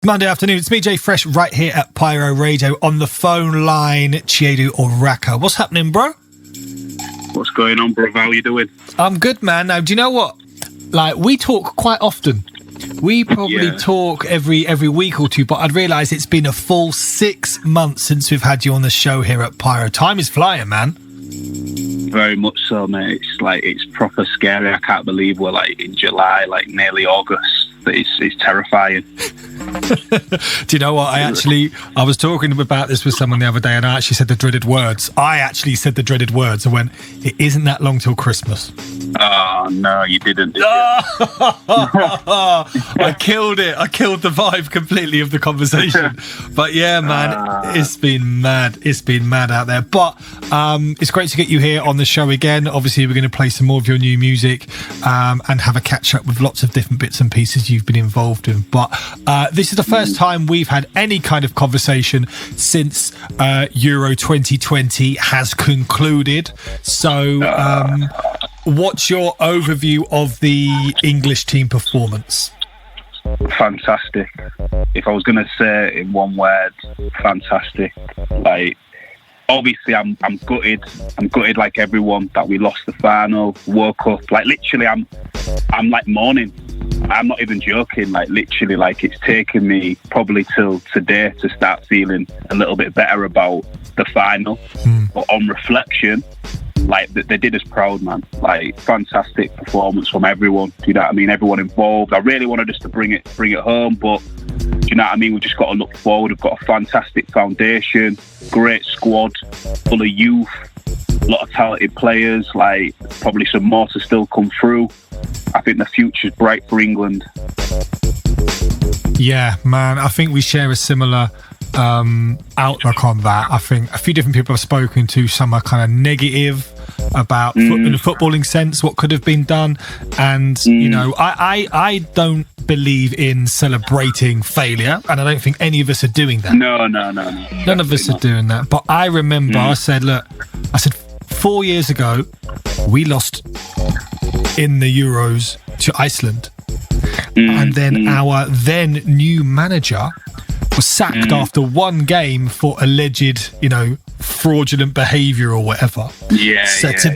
Monday afternoon, it's me, Jay Fresh, right here at Pyro Radio. On the phone line, CHIEDU Oraka. What's happening, bro? What's going on, bro? How you doing? I'm good, man. Now, do you know what? Like, we talk quite often. We probably talk every week or two, but I'd realise it's been a full 6 months since we've had you on the show here at Pyro. Time is flying, man. Very much so, mate. It's proper scary. I can't believe we're in July, nearly August. It's terrifying. Do you know what? I was talking about this with someone the other day, and I actually said the dreaded words. I went, it isn't that long till Christmas. Oh, no, you didn't, did you? I killed it. I killed the vibe completely of the conversation. But yeah, man, it's been mad. It's been mad out there. But it's great to get you here on the show again. Obviously, we're going to play some more of your new music and have a catch up with lots of different bits and pieces you've been involved in. But this is the first time we've had any kind of conversation since Euro 2020 has concluded. So what's your overview of the English team performance? Fantastic. If I was going to say it in one word, fantastic. Obviously, I'm gutted. I'm gutted like everyone that we lost the final, woke up. Literally, I'm mourning. I'm not even joking. Literally, it's taken me probably till today to start feeling a little bit better about the final. But on reflection, they did us proud, man. Fantastic performance from everyone. Do you know what I mean? Everyone involved. I really wanted us to bring it home, but do you know what I mean? We've just got to look forward. We've got a fantastic foundation, great squad, full of youth, a lot of talented players. Probably some more to still come through. I think the future's bright for England. Yeah, man. I think we share a similar outlook on that. I think a few different people I've spoken to, some are kind of negative about in a footballing sense what could have been done, and I don't believe in celebrating failure, and I don't think any of us are doing that. No. None of us are doing that. But I remember I said 4 years ago we lost in the Euros to Iceland, and then our then new manager was sacked after one game for alleged, fraudulent behaviour or whatever.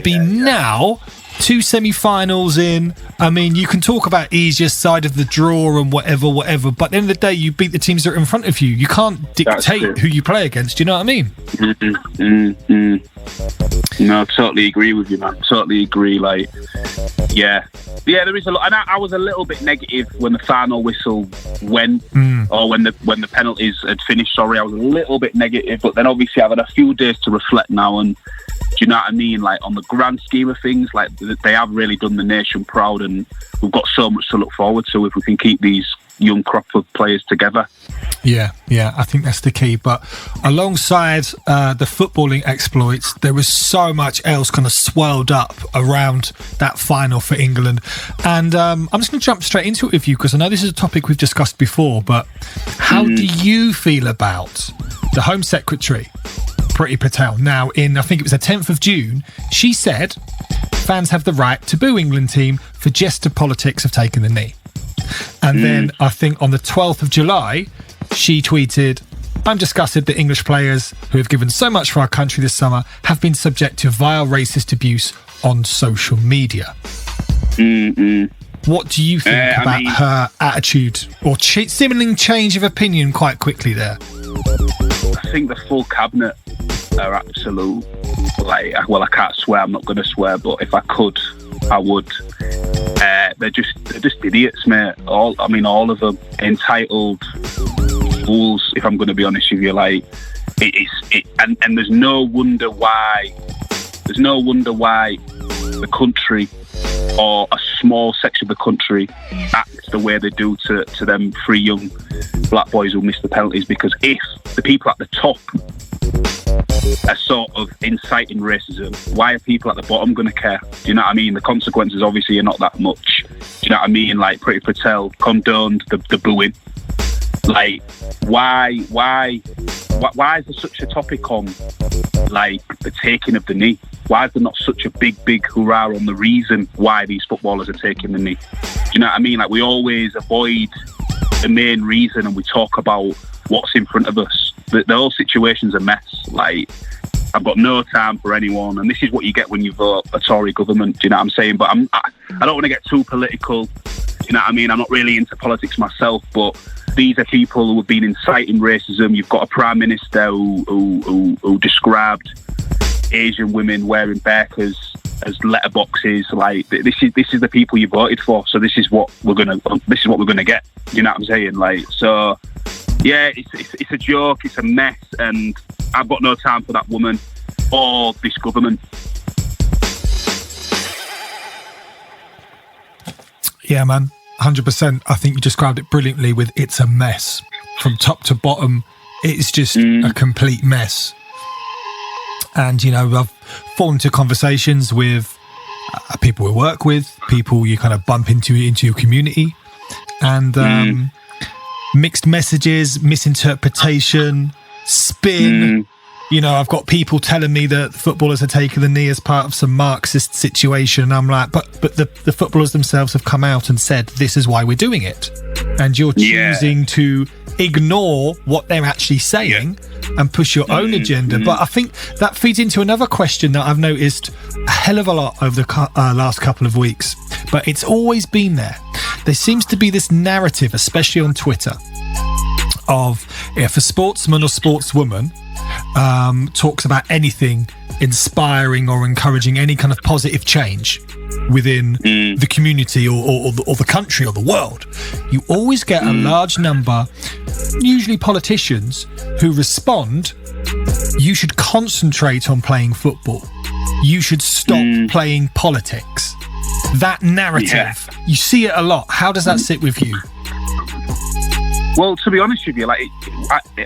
Now, 2 semi-finals in, I mean, you can talk about easier side of the draw and whatever, but at the end of the day, you beat the teams that are in front of you. You can't dictate who you play against. Do you know what I mean? No, I totally agree with you, man. Totally agree. There is a lot, and I was a little bit negative when the final whistle went, or when the penalties had finished. Sorry, I was a little bit negative, but then obviously I've had a few days to reflect now, and do you know what I mean? On the grand scheme of things, they have really done the nation proud, and we've got so much to look forward to if we can keep these young crop of players together. Yeah, I think that's the key. But alongside the footballing exploits, there was so much else kind of swirled up around that final for England. And I'm just going to jump straight into it with you, because I know this is a topic we've discussed before, but how do you feel about the Home Secretary, Priti Patel? Now, I think it was the 10th of June, she said fans have the right to boo England team for gesture politics of taking the knee. And then I think on the 12th of July, she tweeted, "I'm disgusted that English players who have given so much for our country this summer have been subject to vile racist abuse on social media." What do you think about her attitude or seeming change of opinion quite quickly there? I think the full cabinet are absolute, I can't swear, I'm not going to swear, but if I could, I would. They're just idiots, mate. All of them. Entitled fools, if I'm going to be honest with you. And there's no wonder why the country, or a small section of the country, act the way they do to them 3 young black boys who missed the penalties. Because if the people at the top are sort of inciting racism, why are people at the bottom going to care? Do you know what I mean? The consequences obviously are not that much. Do you know what I mean? Priti Patel condoned the booing. Why is there such a topic on the taking of the knee? Why is there not such a big hurrah on the reason why these footballers are taking the knee? Do you know what I mean? We always avoid the main reason, and we talk about what's in front of us. The whole situation's a mess. Like, I've got no time for anyone, and this is what you get when you vote a Tory government. Do you know what I'm saying? But I don't want to get too political. You know what I mean? I'm not really into politics myself, but these are people who have been inciting racism. You've got a prime minister who described Asian women wearing burqas as letterboxes. Like, this is the people you voted for. So this is what we're gonna get. You know what I'm saying? Like, so yeah, it's a joke. It's a mess, and I've got no time for that woman or this government. Yeah, man, 100%. I think you described it brilliantly with it's a mess. From top to bottom, it's just a complete mess. And, you know, I've fallen into conversations with people we work with, people you kind of bump into your community, and mixed messages, misinterpretation, spin. You know, I've got people telling me that footballers are taking the knee as part of some Marxist situation. And I'm like, but the footballers themselves have come out and said, this is why we're doing it. And you're choosing to ignore what they're actually saying and push your own agenda. But I think that feeds into another question that I've noticed a hell of a lot over the last couple of weeks. But it's always been there. There seems to be this narrative, especially on Twitter, of if a sportsman or sportswoman talks about anything inspiring or encouraging any kind of positive change within the community or the country or the world, you always get a large number, usually politicians, who respond, you should concentrate on playing football. You should stop playing politics. That narrative, you see it a lot. How does that sit with you? Well, to be honest with you, like,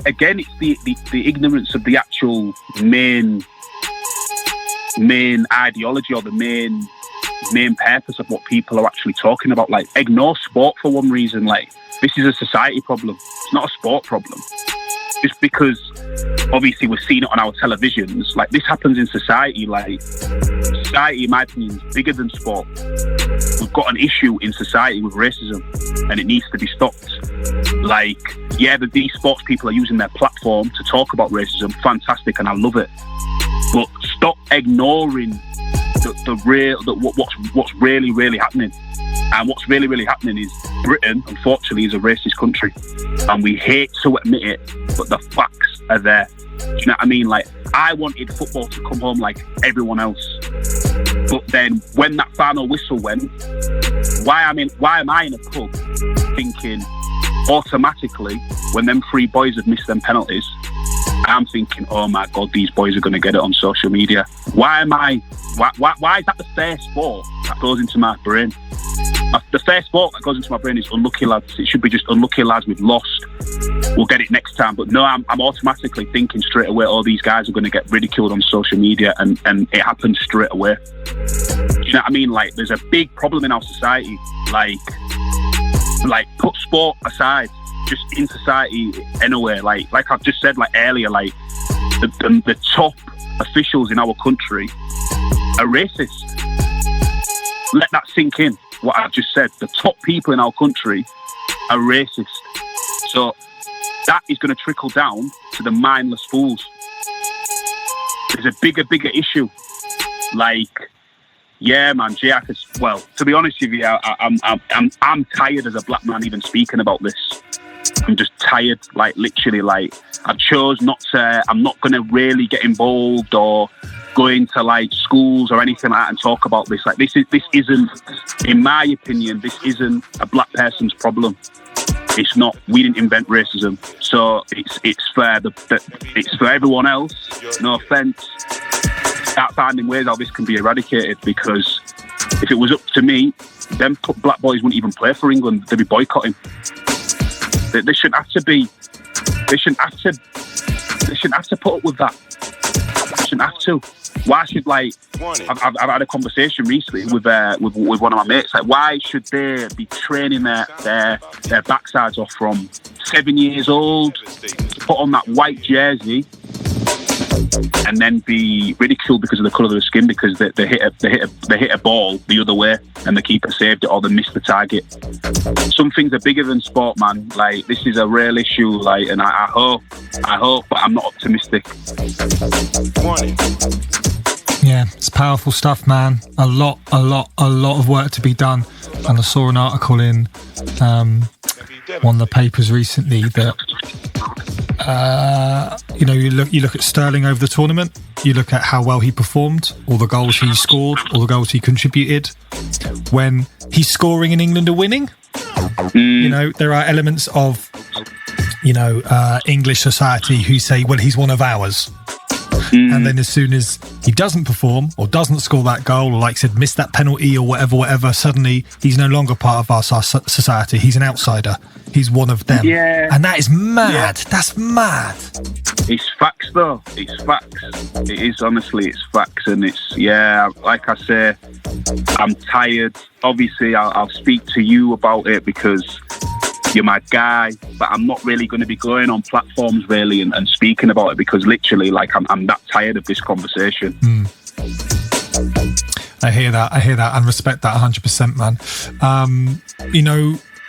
again, it's the ignorance of the actual main ideology or the main purpose of what people are actually talking about. Like, ignore sport for one reason. Like, this is a society problem. It's not a sport problem. Just because, obviously, we're seeing it on our televisions. Like, this happens in society. Like, society, in my opinion, is bigger than sport. We've got an issue in society with racism, and it needs to be stopped. Like, yeah, these sports people are using their platform to talk about racism. Fantastic, and I love it. But stop ignoring what's really happening. And what's really happening is Britain, unfortunately, is a racist country, and we hate to admit it, but the facts are there. Do you know what I mean? Like, I wanted football to come home like everyone else, but then when that final whistle went, why am I in a pub thinking automatically when them three boys had missed them penalties, I'm thinking, oh my God, these boys are going to get it on social media. Why is that the first thought that goes into my brain? The first thought that goes into my brain is unlucky lads. It should be just unlucky lads, we've lost. We'll get it next time. But no, I'm automatically thinking straight away, oh, these guys are going to get ridiculed on social media, and it happens straight away. Do you know what I mean? Like, there's a big problem in our society. Like put sport aside, just in society anyway. Like I've just said, like earlier, like the top officials in our country are racist. Let that sink in. What I've just said, the top people in our country are racist. So that is going to trickle down to the mindless fools. There's a bigger issue. Like, yeah, man, well, to be honest with you, I'm tired as a black man even speaking about this. I'm just tired, like, literally, like, I chose not to, I'm not going to really get involved or go into, like, schools or anything like that and talk about this. Like, this isn't, in my opinion, this isn't a black person's problem. It's not. We didn't invent racism, so it's for everyone else. No offence. Start finding ways how this can be eradicated, because if it was up to me, them black boys wouldn't even play for England. They'd be boycotting. They shouldn't have to be. They shouldn't have to put up with that. They shouldn't have to. Why should, like, I've had a conversation recently with one of my mates. Like, why should they be training their backsides off from 7 years old to put on that white jersey and then be ridiculed because of the colour of their skin because they hit a ball the other way and the keeper saved it or they missed the target. Some things are bigger than sport, man. Like, this is a real issue, like, and I hope, but I'm not optimistic. Yeah, it's powerful stuff, man. A lot of work to be done. And I saw an article in one of the papers recently that you look at Sterling over the tournament, you look at how well he performed, all the goals he scored, all the goals he contributed. When he's scoring and England are winning, there are elements of English society who say, well, he's one of ours. And then as soon as he doesn't perform or doesn't score that goal or, like I said, miss that penalty or whatever, suddenly he's no longer part of our society. He's an outsider. He's one of them. Yeah. And that is mad. Yeah. That's mad. It's facts, though. It's facts. It is, honestly, it's facts. And it's, like I say, I'm tired. Obviously, I'll speak to you about it because you're my guy, but I'm not really going to be going on platforms really and speaking about it because literally, like, I'm that tired of this conversation. I hear that and respect that 100%, man.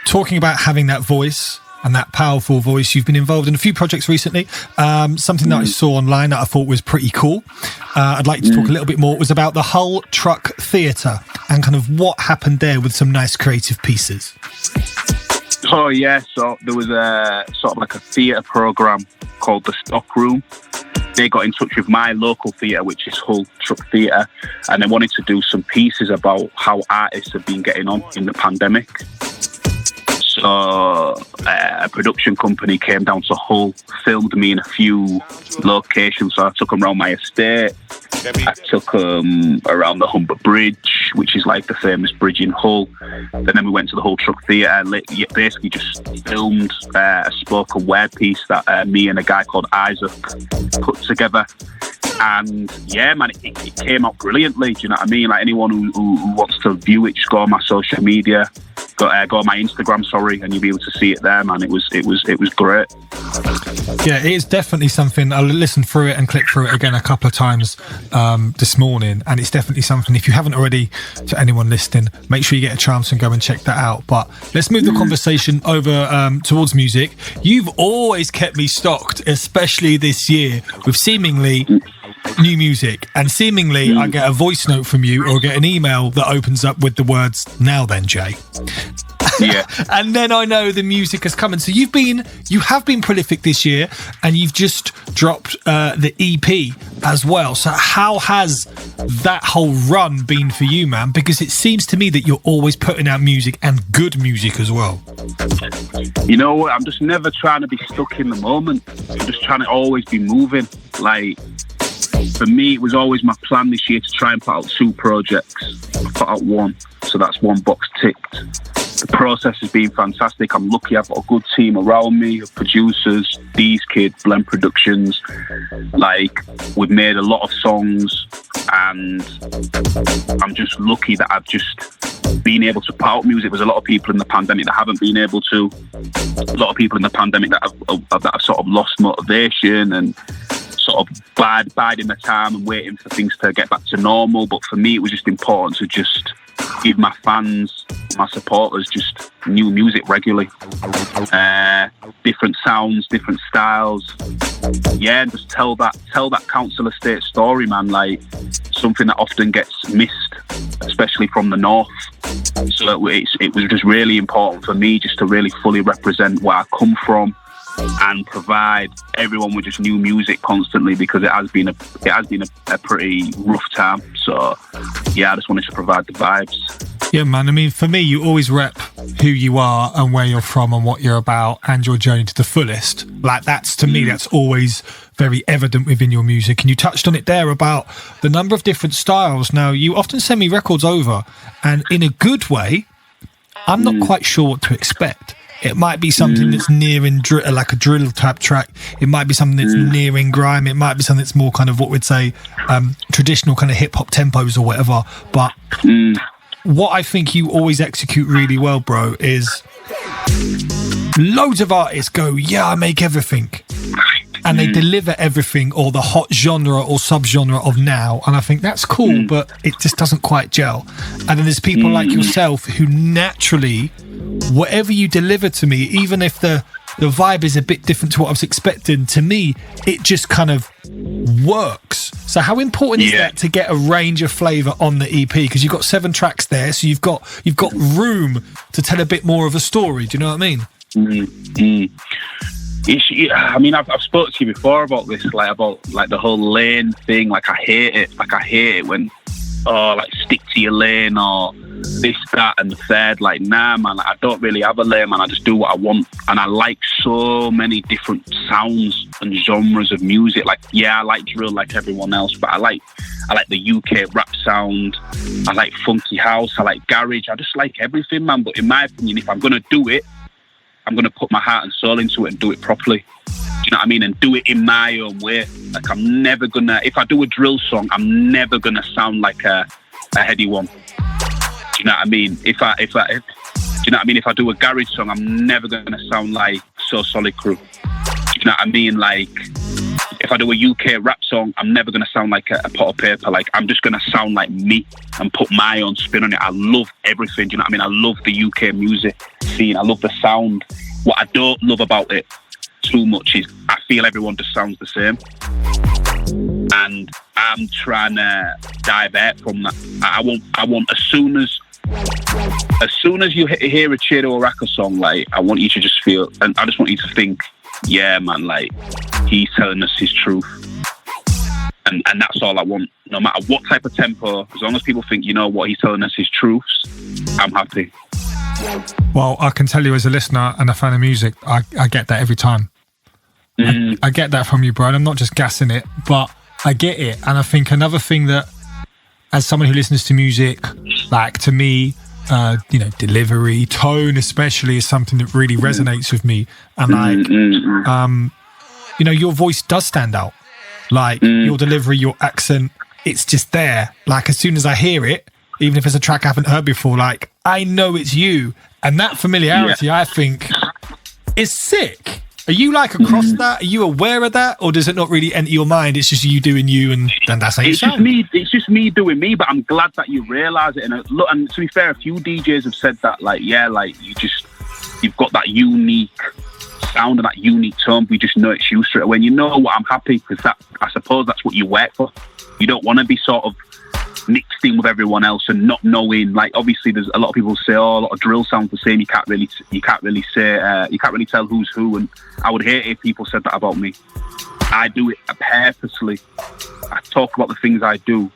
Talking about having that voice and that powerful voice, you've been involved in a few projects recently. Something that I saw online that I thought was pretty cool. I'd like to talk a little bit more. It was about the Hull Truck Theatre and kind of what happened there with some nice creative pieces. Oh yeah, so there was a sort of like a theatre programme called The Stock Room. They got in touch with my local theatre, which is Hull Truck Theatre, and they wanted to do some pieces about how artists have been getting on in the pandemic. So a production company came down to Hull, filmed me in a few locations. So I took them around my estate. I took them around the Humber Bridge, which is like the famous bridge in Hull. And then we went to the Hull Truck Theatre and basically just filmed a spoken word piece that me and a guy called Isaac put together. And yeah, man, it came out brilliantly. Do you know what I mean? Like, anyone who wants to view it, just go on my social media. Go on my Instagram, and you'll be able to see it there, man. It was great. Yeah, it is definitely something. I listened through it and clicked through it again a couple of times this morning, and it's definitely something. If you haven't already, to anyone listening, make sure you get a chance and go and check that out. But let's move the conversation over towards music. You've always kept me stocked, especially this year, with seemingly new music, and seemingly I get a voice note from you or get an email that opens up with the words, "Now then, Jay." Yeah. And then I know the music has come. And so you have been prolific this year, and you've just dropped the EP as well. So how has that whole run been for you, man? Because it seems to me that you're always putting out music, and good music as well. You know what? I'm just never trying to be stuck in the moment. I'm just trying to always be moving. Like, for me, it was always my plan this year to try and put out 2 projects. I put out 1, so that's 1 box ticked. The process has been fantastic. I'm lucky I've got a good team around me of producers, these kids, Blend Productions. Like, we've made a lot of songs, and I'm just lucky that I've just been able to put out music. There's a lot of people in the pandemic that haven't been able to. A lot of people in the pandemic that have sort of lost motivation and sort of biding their time and waiting for things to get back to normal. But for me, it was just important to just give my fans, my supporters, just new music regularly. Different sounds, different styles. Yeah, and just tell that council estate story, man. Like, something that often gets missed, especially from the north. So it was just really important for me just to really fully represent where I come from and provide everyone with just new music constantly, because it has been a pretty rough time. So yeah, I just wanted to provide the vibes. Yeah, man. I mean, for me, you always rep who you are and where you're from and what you're about and your journey to the fullest. Like, that's, to me, that's always very evident within your music. And you touched on it there about the number of different styles. Now, you often send me records over, and in a good way, I'm not quite sure what to expect. It might be something that's nearing like a drill type track. It might be something that's nearing grime. It might be something that's more kind of what we'd say traditional kind of hip hop tempos or whatever. But what I think you always execute really well, bro, is loads of artists go, yeah, I make everything. and they deliver everything, or the hot genre or subgenre of now, and I think that's cool, but it just doesn't quite gel. And then there's people like yourself who naturally, whatever you deliver to me, even if the vibe is a bit different to what I was expecting, to me it just kind of works. So how important is that to get a range of flavour on the EP? Because you've got 7 tracks there, so you've got room to tell a bit more of a story. Do you know what I mean? I mean, I've spoken to you before about this, about the whole lane thing. Like, I hate it when, stick to your lane, or this, that, and the third. Like, nah, man, I don't really have a lane, man. I just do what I want. And I like so many different sounds and genres of music. Like, yeah, I like drill like everyone else, but I like the UK rap sound. I like funky house. I like garage. I just like everything, man. But in my opinion, if I'm going to do it, I'm going to put my heart and soul into it and do it properly. Do you know what I mean? And do it in my own way. Like, I'm never going to... If I do a drill song, I'm never going to sound like a heady one. Do you know what I mean? Do you know what I mean? If I do a garage song, I'm never going to sound like So Solid Crew. Do you know what I mean? Like, if I do a UK rap song, I'm never going to sound like a pot of paper. Like, I'm just going to sound like me and put my own spin on it. I love everything. Do you know what I mean? I love the UK music scene. I love the sound. What I don't love about it too much is I feel everyone just sounds the same. And I'm trying to divert from that. I want as soon as you hear a CHIEDU ORAKA song, like, I want you to just feel, and I just want you to think, yeah, man, like, he's telling us his truth. And that's all I want. No matter what type of tempo, as long as people think, you know what, he's telling us his truths, I'm happy. Well, I can tell you, as a listener and a fan of music, I get that every time. I get that from you, bro. And I'm not just gassing it, but I get it. And I think another thing that, as someone who listens to music, like, to me, delivery, tone especially, is something that really resonates with me. And like, your voice does stand out. Like, your delivery, your accent, it's just there. Like, as soon as I hear it, even if it's a track I haven't heard before, like, I know it's you. And that familiarity, I think, is sick. Are you, like, across that? Are you aware of that? Or does it not really enter your mind? It's just you doing you, and that's how you sound. It's just me doing me, but I'm glad that you realise it. And look, and to be fair, a few DJs have said that, like, yeah, like, you've got that unique sound and that unique tone. We just know it's you straight away. And you know what? I'm happy, because I suppose that's what you work for. You don't want to be sort of mixed in with everyone else and not knowing. Like, obviously, there's a lot of people say, a lot of drill sounds the same. You can't really tell who's who. And I would hate it if people said that about me. I do it purposely. I talk about the things I do,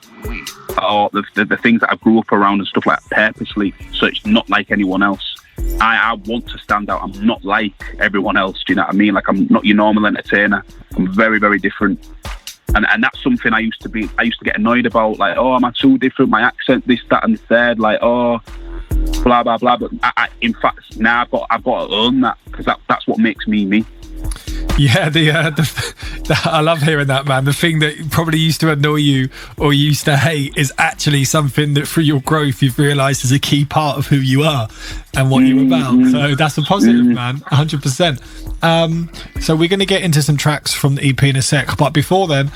or the things that I grew up around and stuff like that, purposely, so it's not like anyone else. I want to stand out. I'm not like everyone else. Do you know what I mean? Like, I'm not your normal entertainer. I'm very, very different. And that's something I used to get annoyed about. Like, oh, am I too different? My accent, this, that, and the third. Like, oh, blah, blah, blah. But in fact, now I've got to own that, because that's what makes me me. Yeah, I love hearing that, man. The thing that probably used to annoy you or you used to hate is actually something that, through your growth, you've realised is a key part of who you are and what you're about. So that's a positive, man, 100%. So we're going to get into some tracks from the EP in a sec. But before then,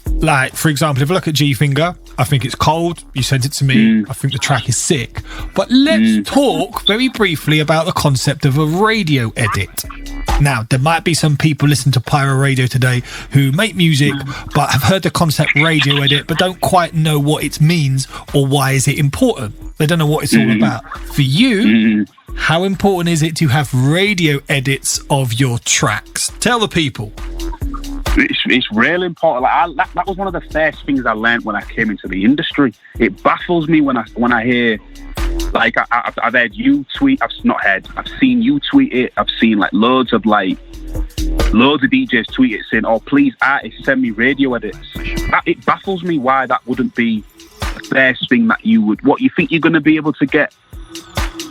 like, for example, if I look at G Finger, I think it's cold. You sent it to me. I think the track is sick. But let's talk very briefly about the concept of a radio edit. Now, there might be some people listening to Pyro Radio today who make music but have heard the concept radio edit but don't quite know what it means or why is it important. They don't know what it's all about. For you, how important is it to have radio edits of your tracks? Tell the people. It's really important. Like, that was one of the first things I learned when I came into the industry. It baffles me when I hear, like, I've heard you tweet. I've seen you tweet it. I've seen, like, loads of DJs tweet it saying, "Oh, please, artists, send me radio edits." It baffles me why that wouldn't be the first thing that you would. What, you think you're going to be able to get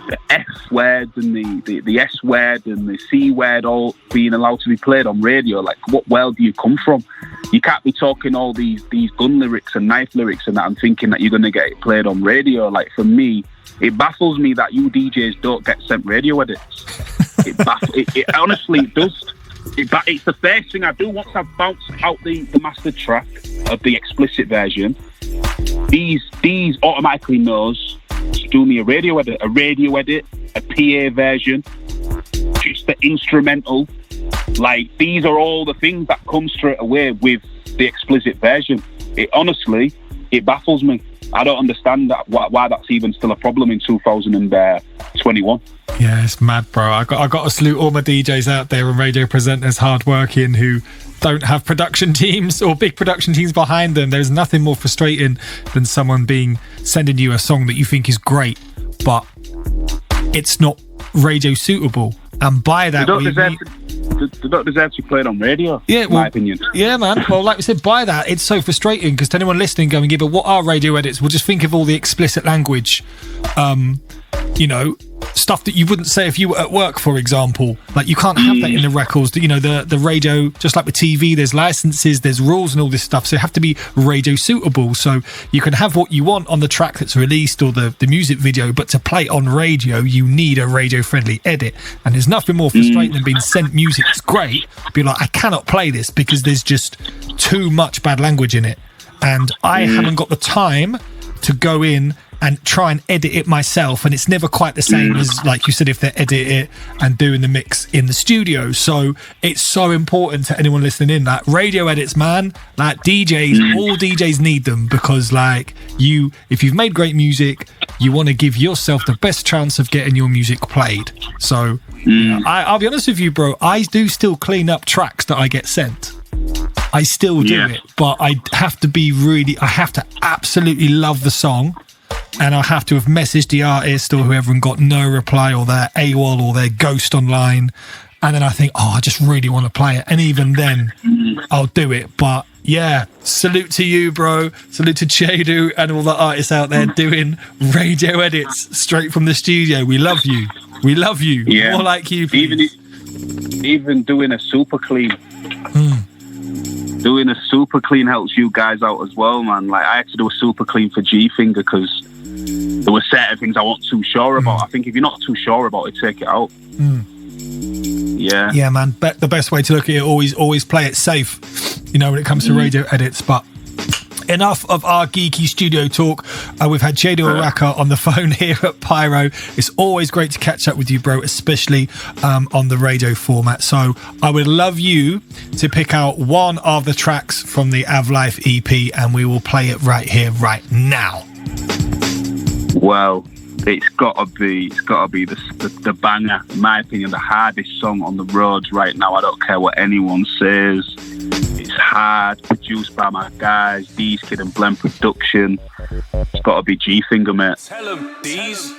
the F word and the S word and the C word all being allowed to be played on radio? Like, what world do you come from? You can't be talking all these gun lyrics and knife lyrics and that and thinking that you're going to get it played on radio. Like, for me, it baffles me that you DJs don't get sent radio edits. It honestly does. But it's the first thing I do once I've bounced out the mastered track of the explicit version. These automatically knows to do me a radio edit, a PA version, just the instrumental. Like, these are all the things that come straight away with the explicit version. It honestly, it baffles me. I don't understand that why that's even still a problem in 2021. Yeah, it's mad, bro. I got to salute all my DJs out there and radio presenters, hardworking, who don't have production teams or big production teams behind them. There's nothing more frustrating than someone sending you a song that you think is great, but it's not radio suitable. And by that, they don't deserve to be played on radio. Yeah, in my opinion. Yeah, man. Well, like we said, by that, it's so frustrating because to anyone listening, going, "Yeah, but what are radio edits?" We'll just think of all the explicit language, stuff that you wouldn't say if you were at work, for example. Like, you can't have that in the records. The radio, just like with TV, there's licenses, there's rules and all this stuff. So you have to be radio suitable. So you can have what you want on the track that's released or the music video, but to play on radio, you need a radio-friendly edit. And there's nothing more frustrating than being sent music that's great, be like, I cannot play this because there's just too much bad language in it. And I haven't got the time to go in and try and edit it myself, and it's never quite the same as, like you said, if they edit it and doing the mix in the studio. So it's so important to anyone listening in that radio edits, man, like DJs, all DJs need them, because like if you've made great music, you want to give yourself the best chance of getting your music played. So I'll be honest with you, bro, I do still clean up tracks that I get sent. I still do it, but I have to absolutely love the song, and I have to have messaged the artist or whoever and got no reply, or they're AWOL or they're ghost online, and then I think, I just really want to play it, and even then I'll do it. But yeah, salute to you, bro. Salute to CHIEDU and all the artists out there doing radio edits straight from the studio. We love you. Yeah. More like you, please. Even doing a super clean. Doing a super clean helps you guys out as well, man. Like, I had to do a super clean for G-Finger because there were certain things I wasn't too sure about. I think if you're not too sure about it, take it out. Yeah, man. The best way to look at it, always play it safe, when it comes to radio edits. But enough of our geeky studio talk. We've had CHIEDU ORAKA on the phone here at Pyro. It's always great to catch up with you, bro, especially on the radio format. So I would love you to pick out one of the tracks from the Av Life EP, and we will play it right here, right now. Well, it's gotta be the banger, in my opinion, the hardest song on the roads right now. I don't care what anyone says. It's hard, produced by my guys, D's Kid and Blend Production. It's gotta be G-Finger, mate. Tell 'em, D's.